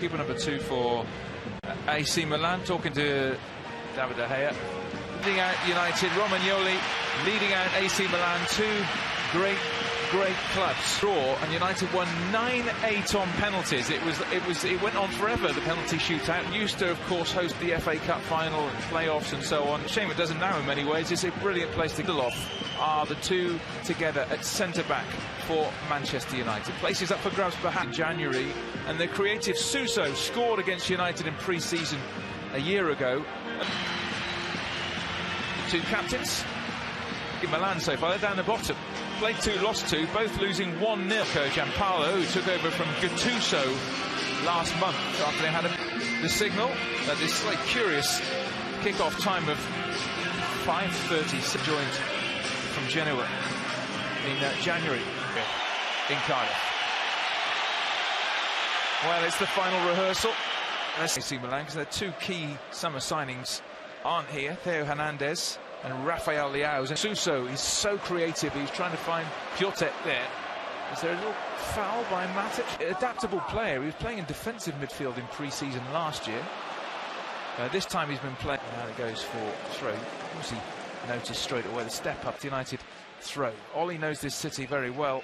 Keeper number 2 for A.C Milan, talking to David De Gea. Leading out United, Romagnoli leading out A.C Milan, two great clubs. Draw, and United won 9-8 on penalties. It went on forever, the penalty shootout. Used to, of course, host the FA Cup final and playoffs and so on. Shame it doesn't now in many ways. It's a brilliant place to go off. Are the two together at centre-back for Manchester United. Places up for grabs perhaps in January, and the creative Suso scored against United in pre-season a year ago. Two captains in Milan so far, they're down the bottom. Played 2, lost 2, both losing 1-0. Gianpaolo, who took over from Gattuso last month after they had the signal that this slightly curious kick-off time of 5:30 joined from Genoa in January in Cardiff. Well, it's the final rehearsal. A.C Milan, because their two key summer signings aren't here. Theo Hernandez and Rafael Leao. And Suso is so creative. He's trying to find Piatek there. Is there a little foul by Matic? Adaptable player. He was playing in defensive midfield in pre-season last year. This time he's been playing. Now it goes for throw. Obviously noticed straight away the step up. The United throw. Ollie knows this city very well.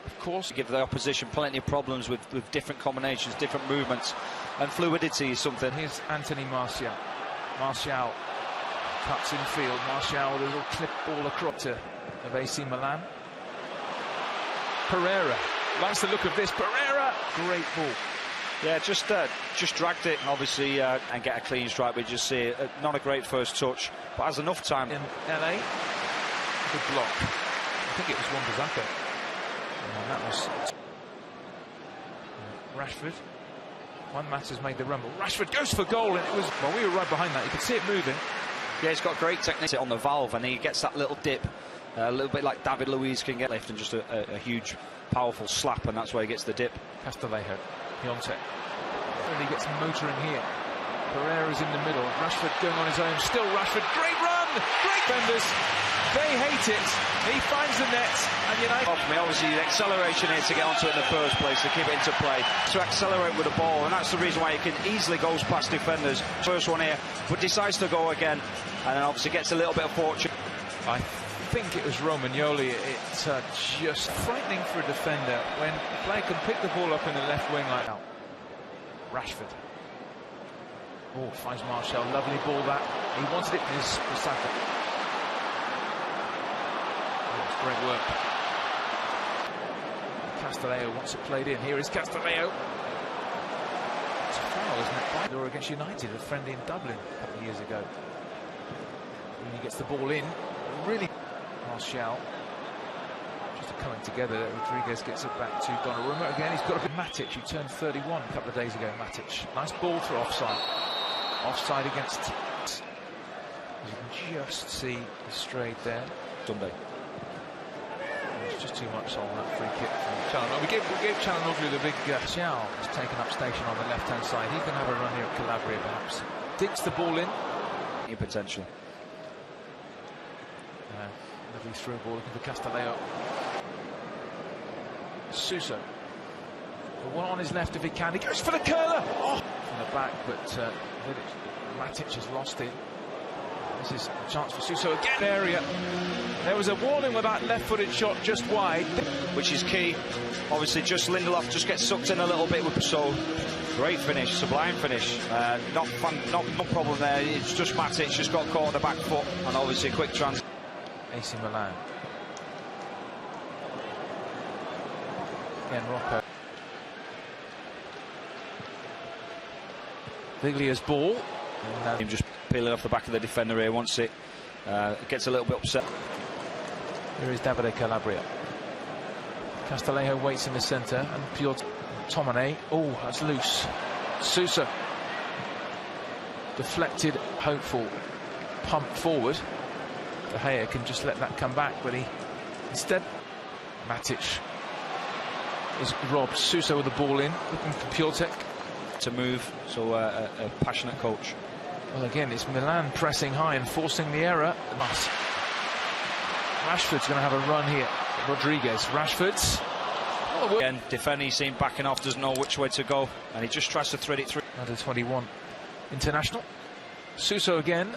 Of course, give the opposition plenty of problems with different combinations, different movements, and fluidity is something. Here's Anthony Martial. Martial cuts in field. Martial with a little clip ball across of A.C Milan. Pereira likes the look of this. Pereira, great ball. Yeah, just dragged it, obviously, and get a clean strike. We just see it. Not a great first touch, but has enough time. In LA, good block. I think it was Wan-Bissaka. And that was Rashford. Juan Mata's made the rumble. Rashford goes for goal, and it was. Well, we were right behind that. You could see it moving. Yeah, he's got great technique on the valve, and he gets that little dip, a little bit like David Luiz can get lift, and just a huge, powerful slap, and that's where he gets the dip. Castellejo, Piatek. Really gets motoring here. Pereira's in the middle. Rashford going on his own. Still Rashford. Great run! Great defenders. They hate it. He finds the net, and United. Obviously, the acceleration here to get onto it in the first place, to keep it into play, to accelerate with the ball, and that's the reason why he can easily go past defenders. First one here, but decides to go again, and then obviously gets a little bit of fortune. I think it was Romagnoli. It's just frightening for a defender when a player can pick the ball up in the left wing like that. Rashford. Oh, finds Martial. Lovely ball that. He wanted it in his Bissaka. Great work. Castellejo wants it played in. Here is Castellejo. It's a foul, isn't it? Or against United, a friendly in Dublin a couple of years ago. When he gets the ball in, really Martial. Just coming together. Rodriguez gets it back to Donnarumma again. He's got a bit. Matic, who turned 31 a couple of days ago. Matic, nice ball through offside. Offside against. As you can just see the straight there. Sunday. It's just too much on that free kick from Calhanoglu. We gave Calhanoglu the big Xiao has taken up station on the left-hand side. He can have a run here at Calabria, perhaps. Dinks the ball in. New potential. Lovely through ball looking for Castellejo. Suso. The one on his left if he can. He goes for the curler. Oh! From the back, but Matic has lost it. This is a chance for Suso again. Area. There was a warning with that left-footed shot just wide, which is key. Obviously, just Lindelof just gets sucked in a little bit with so great finish, sublime finish. No problem there. It's just Matic just got caught on the back foot, and obviously a quick trans. A.C Milan. Again, Rocco. Viglia's ball. Him just peeling off the back of the defender here. Once it gets a little bit upset. Here is Davide Calabria. Castellejo waits in the centre, and Piotr Tomane. Oh, that's loose. Suso. Deflected, hopeful, pump forward. De Gea can just let that come back, but he instead. Matic is robbed. Suso with the ball in, looking for Piatek to move. So a passionate coach. Well, again, it's Milan pressing high and forcing the error. Rashford's going to have a run here. Rodriguez. Rashford's. Again, defending, he's seen backing off, doesn't know which way to go, and he just tries to thread it through. Under 21 international. Suso again.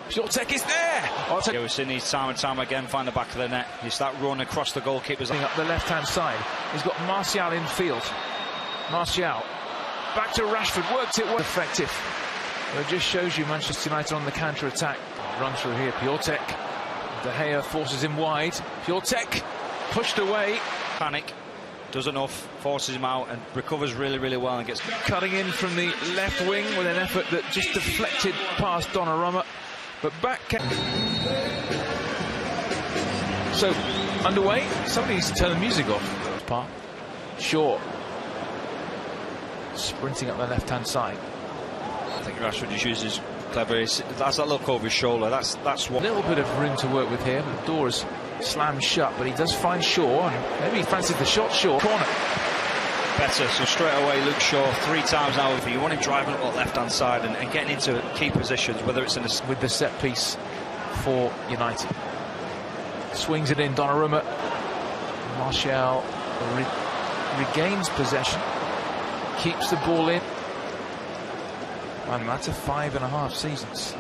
Piątek is there. Yeah, we've seen these time and time again find the back of the net. You start running across the goalkeepers. Up the left-hand side. He's got Martial in field. Martial back to Rashford. Worked it well. Effective. Well, it just shows you Manchester United on the counter-attack. Run through here. Piątek. De Gea forces him wide. Piątek pushed away. Panic. Does enough, forces him out and recovers really, really well and gets cutting in from the left wing with an effort that just deflected past Donnarumma. But back. So, underway. Somebody needs to turn the music off. Shaw. Sprinting up the left-hand side. I think Rashford just uses clever. That's that look over his shoulder. That's what. A little bit of room to work with here, but the door is slammed shut. But he does find Shaw, and maybe he fancies the shot. Shaw corner. Better. So straight away, Luke Shaw 3 times now. If you want him driving up the left-hand side and getting into key positions, whether it's in the with the set piece for United. Swings it in. Donnarumma. Martial regains possession. Keeps the ball in. And that's a 5.5 seasons.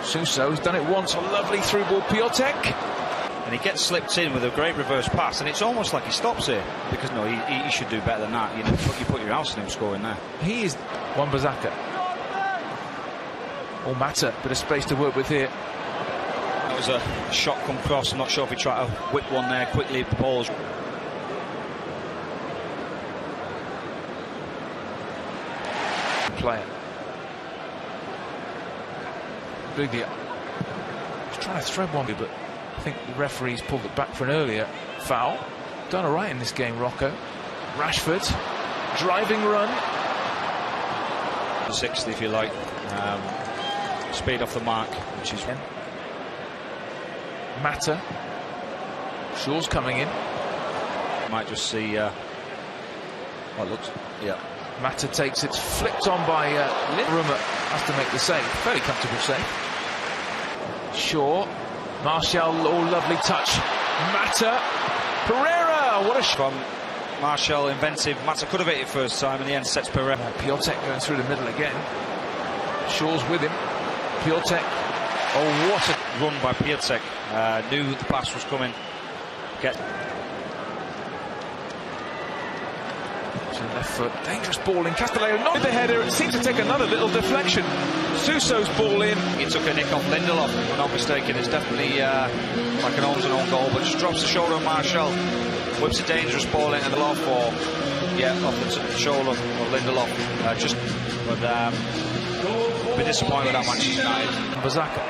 Suso's done it once. A lovely through ball. Piątek. And he gets slipped in with a great reverse pass, and it's almost like he stops here because no, he should do better than that. You know, you put your house on him scoring there. He is Wan-Bissaka. All matter, bit of space to work with here. That was a shot come cross. I'm not sure if he tried to whip one there quickly. The ball's player. Biglia. He's trying to thread one, but I think the referee's pulled it back for an earlier foul. Done all right in this game, Rocco. Rashford, driving run. 60, if you like. Speed off the mark, which is Mata. Shaw's coming in. Might just see. Well, it looks. Yeah. Mata takes it, flipped on by Donnarumma. Has to make the save. Fairly comfortable save. Shaw. Martial, oh, lovely touch. Mata. Pereira, what a shot. From Martial, inventive. Mata could have hit it first time, in the end sets Pereira. Piątek going through the middle again. Shaw's with him. Piątek. Oh, what a run by Piątek. Knew the pass was coming. Left foot, dangerous ball in. Castellano not with the header. It seems to take another little deflection. Suso's ball in. He took a nick off Lindelof, if I'm not mistaken. It's definitely like an own goal, but just drops the shoulder of Martial, whips a dangerous ball into the loft for off the shoulder of Lindelof. Be disappointed with that Manchester United. Wan-Bissaka.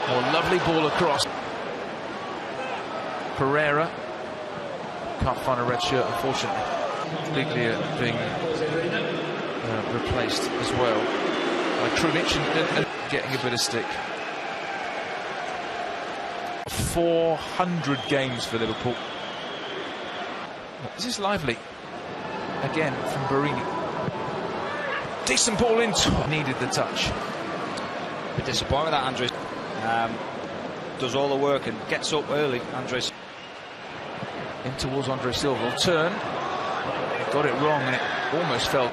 Oh, lovely ball across. Pereira. Can't find a red shirt, unfortunately. Biglia being replaced as well by Krunic and getting a bit of stick. 400 games for Liverpool. This is lively. Again from Barini. Decent ball in. Needed the touch. Bit disappointed with that, Andres. Does all the work and gets up early, Andres. In towards Andre Silva. Will turn. Got it wrong and it almost fell.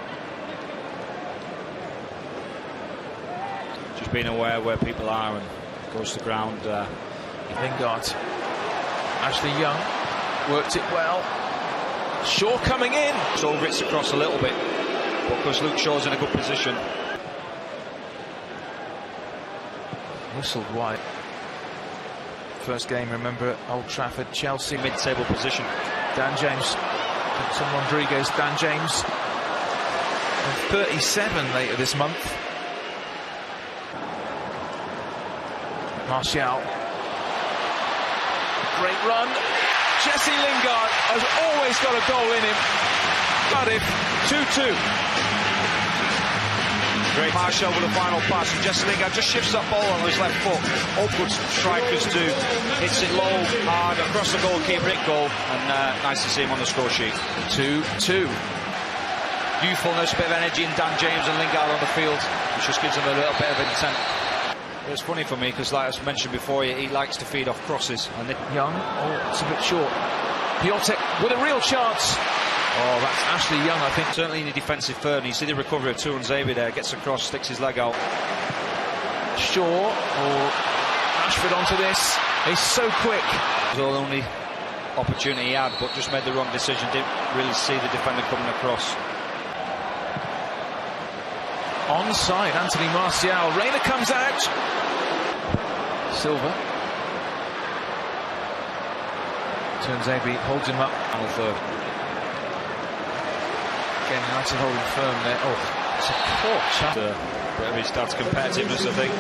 Just being aware where people are and goes to the ground. Lingard. Ashley Young worked it well. Shaw coming in. So Ritz across a little bit, because Luke Shaw's in a good position. Whistled wide. First game, remember, at Old Trafford, Chelsea. Mid-table position. Dan James. Some Rodriguez. Dan James. And 37 later this month. Martial. Great run. Jesse Lingard has always got a goal in him. Cardiff 2-2. Great Martial with the final pass, and Jesse Lingard just shifts that ball on his left foot. All good strikers do. Hits it low, hard, across the goalkeeper, goal, and nice to see him on the score sheet. 2-2. Youthfulness, a bit of energy in Dan James and Lingard on the field, which just gives them a little bit of intent. It's funny for me because, like I mentioned before, he likes to feed off crosses. And Young, oh, it's a bit short. Piatek with a real chance. Oh, that's Ashley Young, I think. Certainly in the defensive third. And you see the recovery of Turanzebe there. Gets across, sticks his leg out. Shaw or Ashford onto this. He's so quick. It was the only opportunity he had, but just made the wrong decision. Didn't really see the defender coming across. Onside, Anthony Martial. Reina comes out. Silva. Turanzebe holds him up. Final third. Again, United holding firm there. Oh, it's a poor chance. Bit of his dad's competitiveness, I think.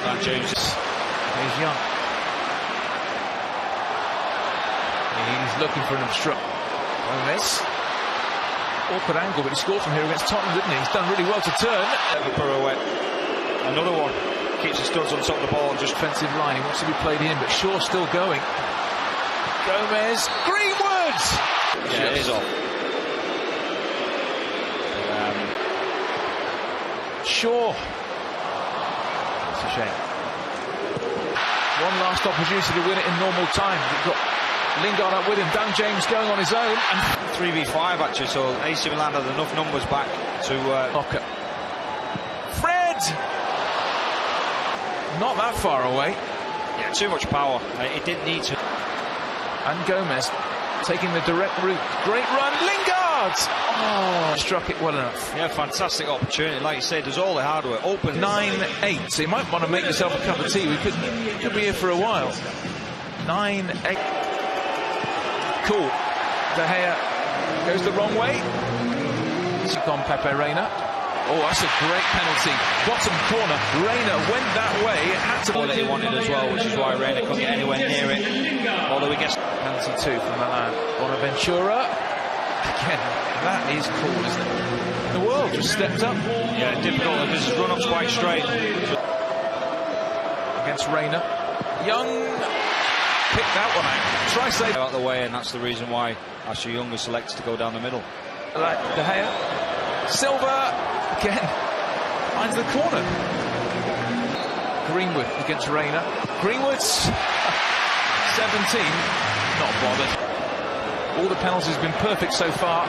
Dan James. He's young. He's looking for an obstruct. Gomez. Awkward angle, but he scored from here against Tottenham, didn't he? He's done really well to turn. Another one. Keeps the studs on top of the ball and just defensive line. He wants to be played in, but Shaw still going. Gomez. Greenwood! Yeah, it is off. Shaw. It's a shame. One last opportunity to win it in normal time. We've got Lingard up with him. Dan James going on his own. And 3v5 actually, so AC Milan had enough numbers back to... Hocker. Fred! Not that far away. Yeah, too much power. It didn't need to. And Gomez taking the direct route. Great run. Lingard! Oh, struck it well enough. Yeah, fantastic opportunity. Like you said, does all the hard work. Open 9-8. So you might want to make yourself a cup of tea. We could be here for a while. 9-8. Cool. De Gea goes the wrong way. It's on Pepe Reina. Oh, that's a great penalty. Bottom corner. Reina went that way. It had to be that he wanted as well, which is why Reina couldn't get anywhere near it. Although he gets penalty 2 from Milan. Bonaventura. Again, that is cool, isn't it? The world just stepped up. Yeah, difficult because his run-up's quite straight. Against Reina. Young picked that one out. Try save out the way, and that's the reason why Ashley Young was selected to go down the middle. Like De Gea. Silva again finds the corner. Greenwood against Reina. Greenwood's 17. Not bothered. All the penalties have been perfect so far.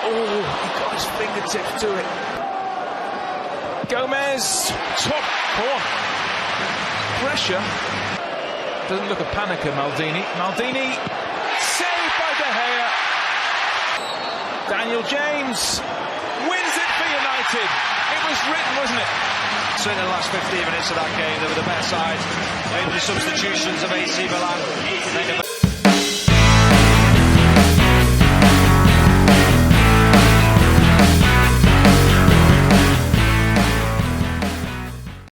Oh, he got his fingertips to it. Gomez, top corner. Pressure. Doesn't look a panicker, Maldini. Maldini, saved by De Gea. Daniel James wins it for United. It was written, wasn't it? Certainly in the last 15 minutes of that game, they were the better side. Maybe the substitutions of AC Milan.